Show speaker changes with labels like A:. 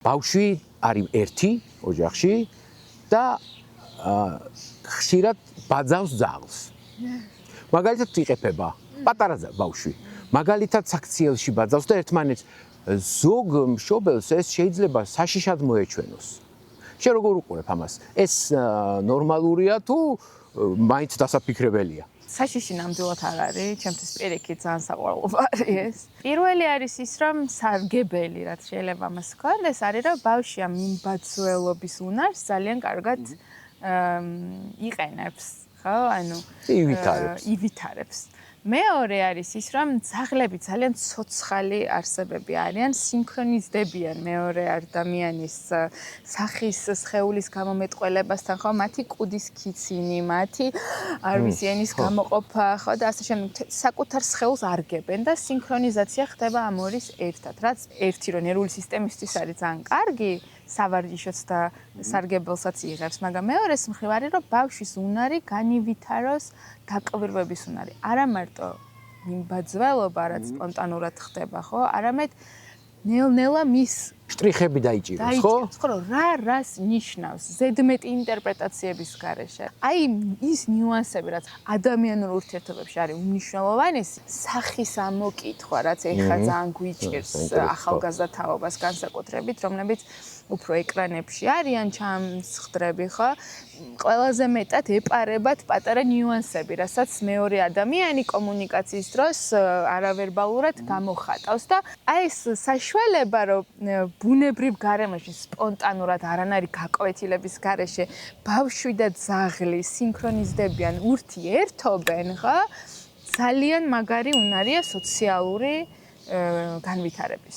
A: ბავშვი არის ერთი ოჯახში და ხშირად ბაძავს ძაღლს. მაგალითად იყეფება პატარა ბავშვი. მაგალითად საქციელში ბაძავს და ერთმანეთს ზოგ მშობელს ეს შეიძლება საშიშად მოეჩვენოს. შენ როგორ უყურებ ამას? ეს ნორმალურია თუ მაინც დასაფიქრებელია?
B: საშიში ნამდვილად არ არის, ჩემთვის პირიქით ძალიან საყვარლო არის ეს. პირველი არის ის, რომ სარგებელი, რაც შეიძლება ამას ვქონდეს, არის რომ ბავშვი ამ მიმბაძველობის უნარს ძალიან კარგად იყენებს, ხო? ანუ ივითარებს. მეორე არის ის, რომ ძაღლები ძალიან ცოცხალი არსებები არიან, სინქრონიზდებიან მეორე ადამიანის სახის, სხეულის გამომეტყველებასთან, ხო? მათი კუდის ქიცინი, მათი არ ვიცი ენის გამოყოფა, ხო? და ასე შემდეგ საკუთარ სხეულს არგებენ და სინქრონიზაცია ხდება ამორის ერთად. რაც ერთი რომ ნერვული სისტემისთვის არის ძალიან კარგი, სავარჯიშოც და სარგებელსაც იღებს, მაგრამ მეორეს მხრივ არის რომ ბავშვის უნარი განივითაროს დაკვირვების უნარი. არა მარტო მიმბაძველობა, რაც სპონტანურად ხდება, ხო? არამედ ნელ-ნელა მის
A: შტრიხები დაიჭიროს, ხო?
B: ხო, რას ნიშნავს ზედმეტი ინტერპრეტაციების გარეშე. აი ის ნიუანსები, რაც ადამიანურ ურთიერთობებში არის უმნიშვნელოვანესი, სახის ამოკითხვა, რაც ეხლა ძალიან გვიჭირს ახალგაზრდა თაობას განსაკუთრებით, რომლებიც უფრო ეკრანებში არიან ჩამსხდრები, ხო? ყველაზე მეტად ეპარებათ პატარა ნიუანსები, რასაც მეორე ადამიანი კომუნიკაციის დროს არავერბალურად გამოხატავს და აი ეს საშუალება, რომ ბუნებრივ გარემოში სპონტანურად არანაირი გაკვეთილების გარეშე ბავშვი და ძაღლი სინქრონიზდებიან, ურთიერთობენ, ხო? ძალიან მაგარი უნარია სოციალური განვითარების.